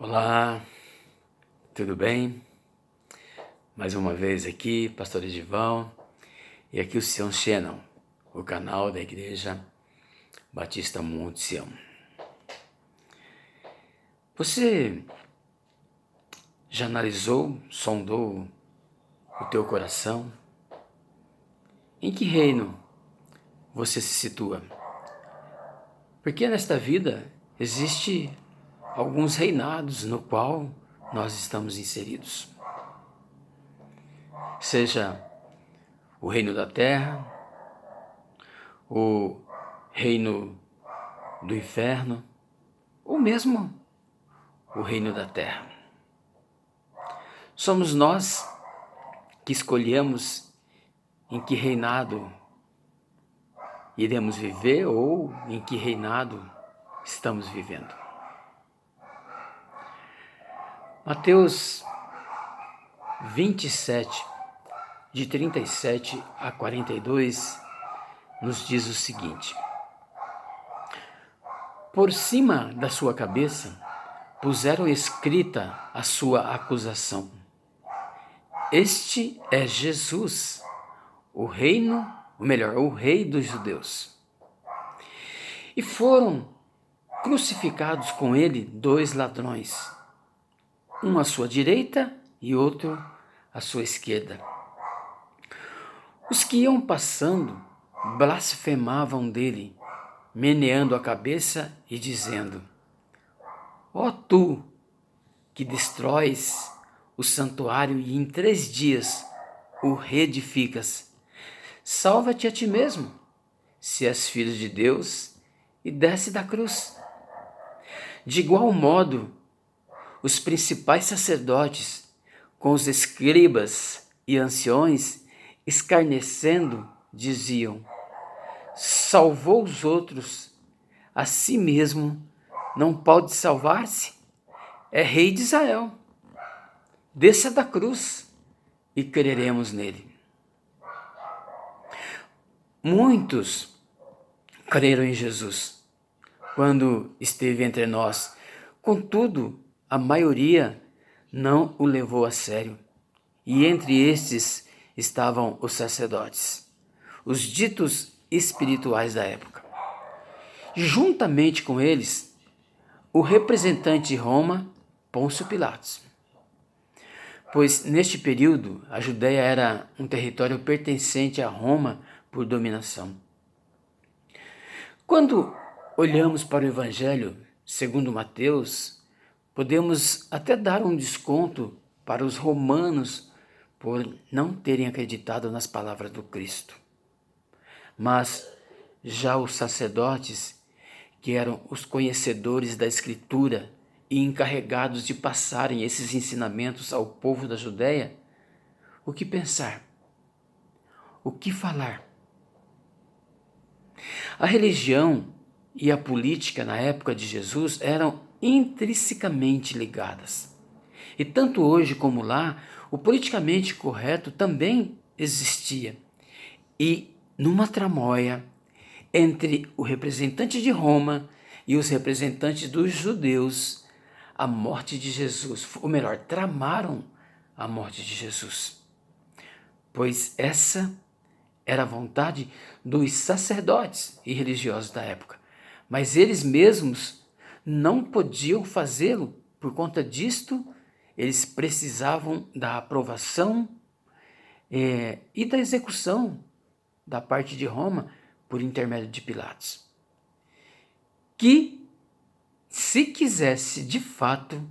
Olá, tudo bem? Mais uma vez aqui, Pastor Edivão, e aqui o Sião Shannon, o canal da Igreja Batista Monte Sião. Você já analisou, sondou o teu coração? Em que reino você se situa? Porque nesta vida existe alguns reinados no qual nós estamos inseridos. Seja o reino da terra, o reino do inferno, ou mesmo o reino da terra. Somos nós que escolhemos em que reinado iremos viver ou em que reinado estamos vivendo. Mateus 27, de 37 a 42, nos diz o seguinte: Por cima da sua cabeça puseram escrita a sua acusação. Este é Jesus, o rei dos judeus. E foram crucificados com ele 2 ladrões, um à sua direita e outro à sua esquerda. Os que iam passando blasfemavam dele, meneando a cabeça e dizendo: Ó tu, que destróis o santuário e em 3 dias o reedificas, salva-te a ti mesmo, se és filho de Deus, e desce da cruz. De igual modo, os principais sacerdotes, com os escribas e anciões, escarnecendo, diziam: Salvou os outros, a si mesmo não pode salvar-se? É rei de Israel. Desça da cruz e creremos nele. Muitos creram em Jesus quando esteve entre nós. Contudo, a maioria não o levou a sério. E entre estes estavam os sacerdotes, os ditos espirituais da época. Juntamente com eles, o representante de Roma, Pôncio Pilatos. Pois neste período a Judéia era um território pertencente a Roma por dominação. Quando olhamos para o Evangelho segundo Mateus, podemos até dar um desconto para os romanos por não terem acreditado nas palavras do Cristo. Mas já os sacerdotes, que eram os conhecedores da Escritura e encarregados de passarem esses ensinamentos ao povo da Judéia, o que pensar? O que falar? A religião e a política na época de Jesus eram intrinsecamente ligadas. E tanto hoje como lá, o politicamente correto também existia. E numa tramóia entre o representante de Roma e os representantes dos judeus, a morte de Jesus, ou melhor, tramaram a morte de Jesus. Pois essa era a vontade dos sacerdotes e religiosos da época. Mas eles mesmos não podiam fazê-lo. Por conta disto, eles precisavam da aprovação e da execução da parte de Roma por intermédio de Pilatos, que, se quisesse de fato,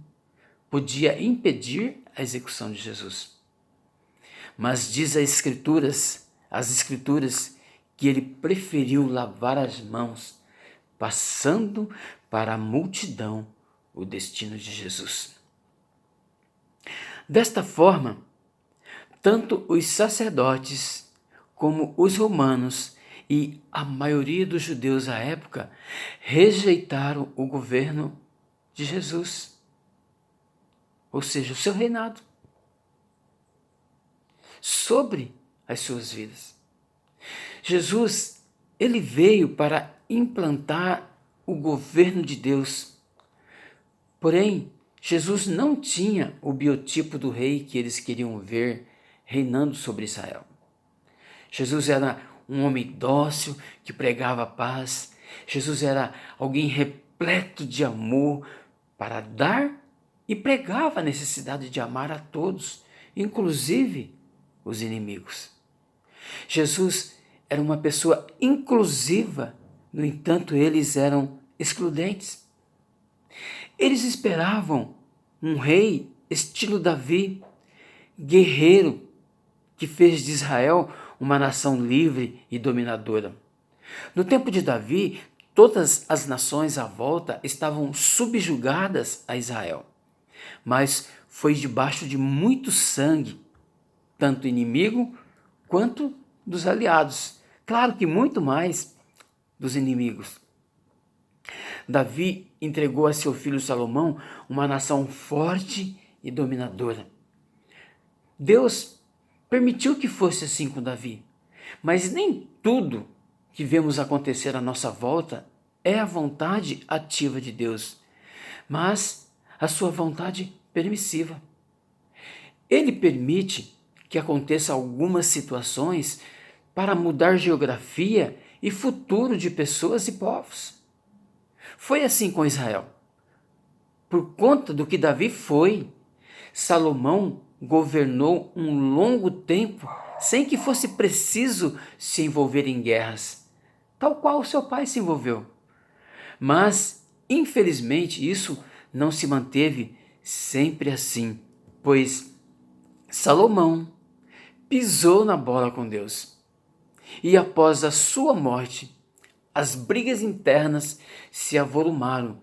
podia impedir a execução de Jesus. Mas diz as Escrituras, que ele preferiu lavar as mãos, passando para a multidão o destino de Jesus. Desta forma, tanto os sacerdotes como os romanos e a maioria dos judeus à época rejeitaram o governo de Jesus, ou seja, o seu reinado sobre as suas vidas. Jesus, ele veio para implantar o governo de Deus, porém, Jesus não tinha o biotipo do rei que eles queriam ver reinando sobre Israel. Jesus era um homem dócil que pregava a paz. Jesus era alguém repleto de amor para dar e pregava a necessidade de amar a todos, inclusive os inimigos. Jesus era uma pessoa inclusiva, no entanto, eles eram excludentes. Eles esperavam um rei estilo Davi, guerreiro, que fez de Israel uma nação livre e dominadora. No tempo de Davi, todas as nações à volta estavam subjugadas a Israel, mas foi debaixo de muito sangue, tanto inimigo quanto dos aliados. Claro que muito mais dos inimigos. Davi entregou a seu filho Salomão uma nação forte e dominadora. Deus permitiu que fosse assim com Davi, mas nem tudo que vemos acontecer à nossa volta é a vontade ativa de Deus, mas a sua vontade permissiva. Ele permite que aconteçam algumas situações para mudar geografia e futuro de pessoas e povos. Foi assim com Israel. Por conta do que Davi foi, Salomão governou um longo tempo sem que fosse preciso se envolver em guerras, tal qual seu pai se envolveu. Mas, infelizmente, isso não se manteve sempre assim, pois Salomão pisou na bola com Deus. E após a sua morte, as brigas internas se avolumaram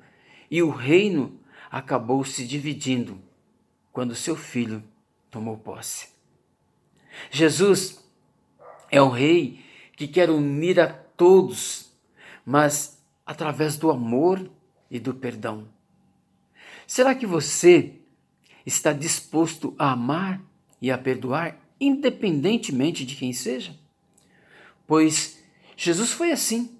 e o reino acabou se dividindo quando seu filho tomou posse. Jesus é o rei que quer unir a todos, mas através do amor e do perdão. Será que você está disposto a amar e a perdoar, independentemente de quem seja? Pois Jesus foi assim.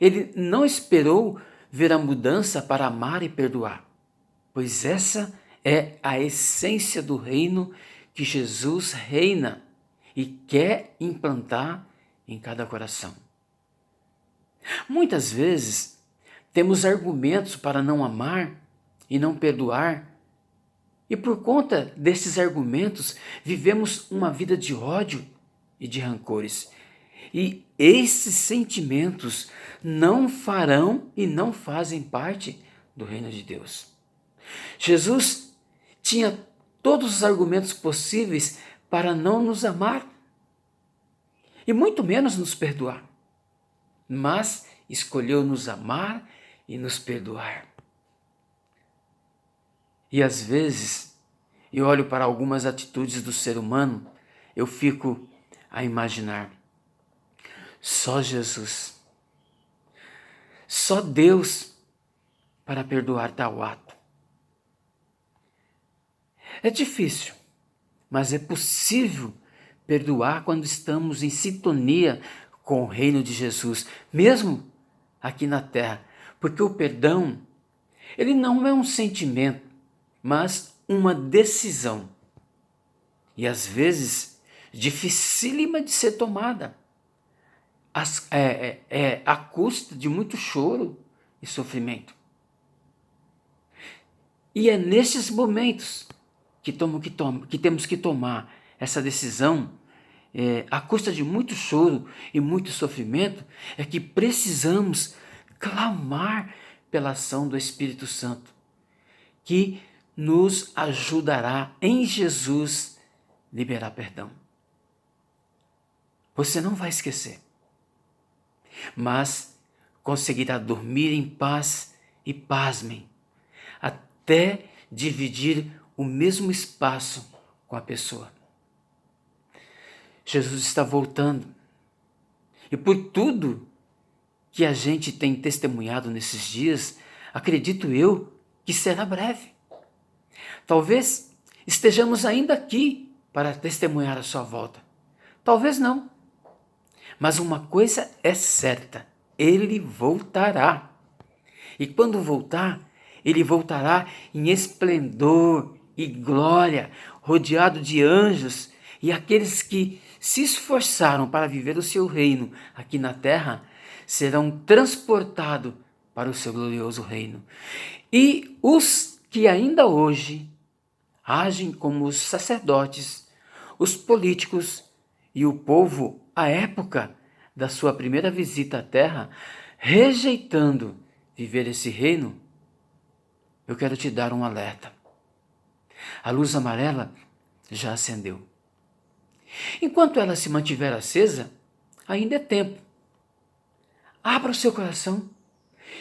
Ele não esperou ver a mudança para amar e perdoar, pois essa é a essência do reino que Jesus reina e quer implantar em cada coração. Muitas vezes temos argumentos para não amar e não perdoar, e por conta desses argumentos vivemos uma vida de ódio e de rancores. E esses sentimentos não farão e não fazem parte do reino de Deus. Jesus tinha todos os argumentos possíveis para não nos amar e muito menos nos perdoar, mas escolheu nos amar e nos perdoar. E às vezes, eu olho para algumas atitudes do ser humano, eu fico a imaginar: só Jesus, só Deus para perdoar tal ato. É difícil, mas é possível perdoar quando estamos em sintonia com o reino de Jesus, mesmo aqui na terra, porque o perdão, ele não é um sentimento, mas uma decisão. E às vezes, dificílima de ser tomada, à custa de muito choro e sofrimento. E é nesses momentos que temos que tomar essa decisão, à custa de muito choro e muito sofrimento, é que precisamos clamar pela ação do Espírito Santo, que nos ajudará em Jesus liberar perdão. Você não vai esquecer, mas conseguirá dormir em paz e pasmem, até dividir o mesmo espaço com a pessoa. Jesus está voltando, e por tudo que a gente tem testemunhado nesses dias, acredito eu que será breve. Talvez estejamos ainda aqui para testemunhar a sua volta, talvez não. Mas uma coisa é certa, ele voltará. E quando voltar, ele voltará em esplendor e glória, rodeado de anjos, e aqueles que se esforçaram para viver o seu reino aqui na terra serão transportados para o seu glorioso reino. E os que ainda hoje agem como os sacerdotes, os políticos e o povo à época da sua primeira visita à terra, rejeitando viver esse reino, eu quero te dar um alerta. A luz amarela já acendeu. Enquanto ela se mantiver acesa, ainda é tempo. Abra o seu coração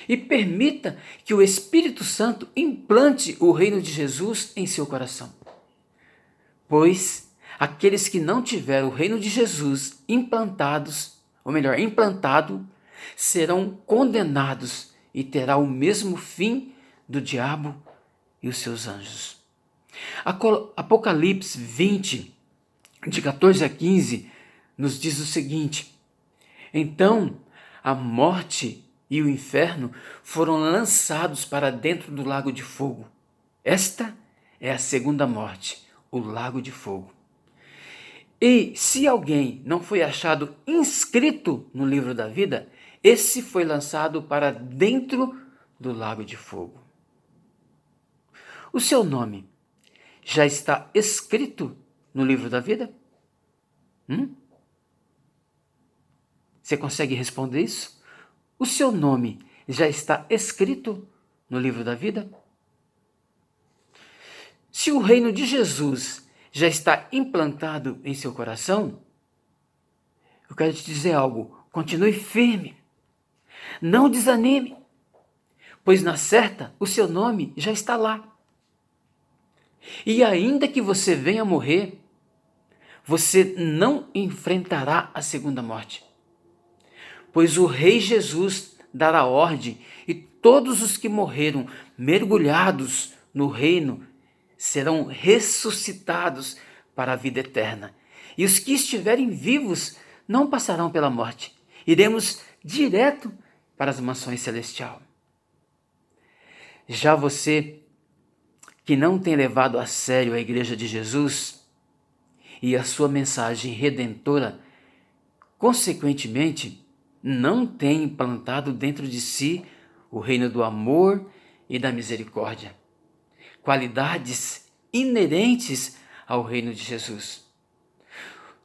e permita que o Espírito Santo implante o reino de Jesus em seu coração. Pois aqueles que não tiveram o reino de Jesus implantado, serão condenados e terá o mesmo fim do diabo e os seus anjos. Apocalipse 20, de 14 a 15, nos diz o seguinte: então a morte e o inferno foram lançados para dentro do lago de fogo. Esta é a segunda morte, o lago de fogo. E se alguém não foi achado inscrito no livro da vida, esse foi lançado para dentro do lago de fogo. O seu nome já está escrito no livro da vida? Você consegue responder isso? O seu nome já está escrito no livro da vida? Se o reino de Jesus já está implantado em seu coração, eu quero te dizer algo: continue firme, não desanime, pois na certa o seu nome já está lá. E ainda que você venha morrer, você não enfrentará a segunda morte, pois o Rei Jesus dará ordem e todos os que morreram mergulhados no reino serão ressuscitados para a vida eterna. E os que estiverem vivos não passarão pela morte. Iremos direto para as mansões celestiais. Já você que não tem levado a sério a Igreja de Jesus e a sua mensagem redentora, consequentemente, não tem implantado dentro de si o reino do amor e da misericórdia, qualidades inerentes ao reino de Jesus.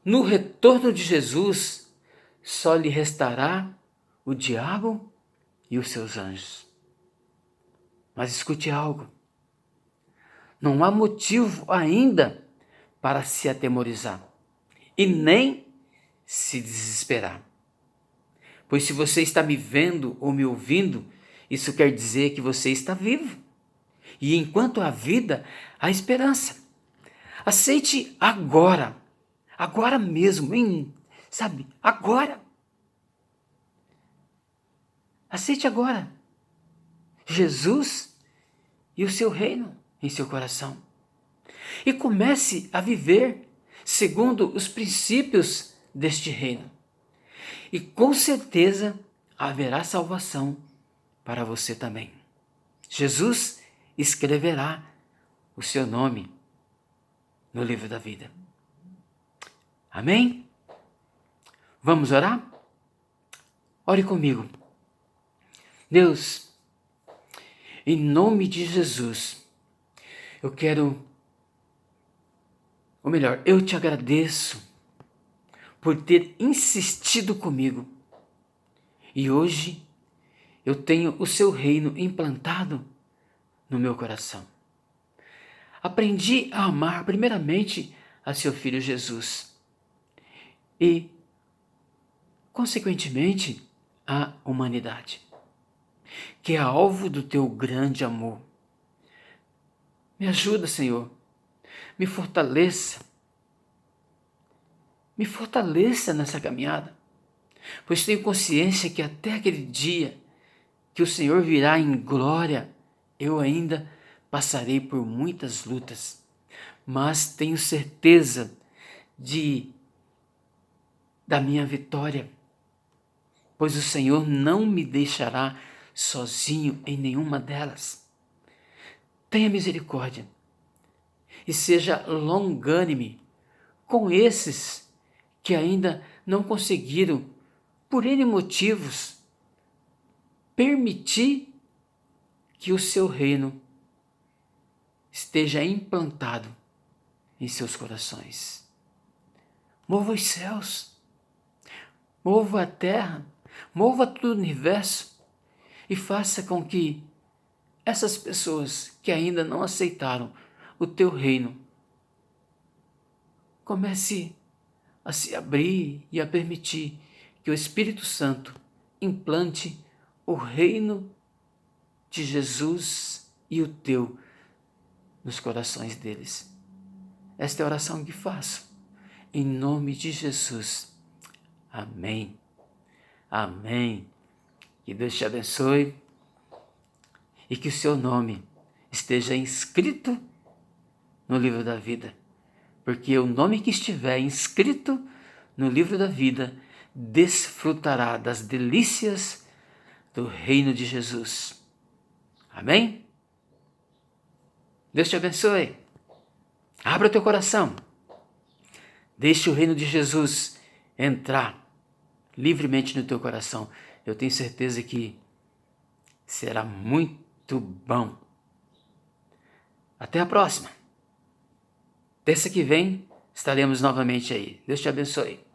No retorno de Jesus, só lhe restará o diabo e os seus anjos. Mas escute algo: não há motivo ainda para se atemorizar e nem se desesperar. Pois se você está me vendo ou me ouvindo, isso quer dizer que você está vivo. E enquanto há vida, há esperança. Aceite agora mesmo, agora. Aceite agora Jesus e o seu reino em seu coração. E comece a viver segundo os princípios deste reino. E com certeza haverá salvação para você também. Jesus escreverá o seu nome no livro da vida. Amém? Vamos orar? Ore comigo. Deus, em nome de Jesus, eu te agradeço por ter insistido comigo. E hoje eu tenho o seu reino implantado no meu coração. Aprendi a amar primeiramente a seu filho Jesus e, consequentemente, a humanidade, que é alvo do teu grande amor. Me ajuda, Senhor, me fortaleça nessa caminhada, pois tenho consciência que até aquele dia que o Senhor virá em glória, eu ainda passarei por muitas lutas, mas tenho certeza da minha vitória, pois o Senhor não me deixará sozinho em nenhuma delas. tenha misericórdia e seja longânime com esses que ainda não conseguiram, por N motivos, permitir que o seu reino esteja implantado em seus corações. Mova os céus, mova a terra, mova todo o universo e faça com que essas pessoas que ainda não aceitaram o teu reino comece a se abrir e a permitir que o Espírito Santo implante o reino de Jesus e o teu nos corações deles. Esta é a oração que faço, em nome de Jesus. Amém. Amém. Que Deus te abençoe e que o seu nome esteja inscrito no livro da vida, porque o nome que estiver inscrito no livro da vida desfrutará das delícias do reino de Jesus. Amém? Deus te abençoe. Abra o teu coração. Deixe o reino de Jesus entrar livremente no teu coração. Eu tenho certeza que será muito bom. Até a próxima. Terça que vem estaremos novamente aí. Deus te abençoe.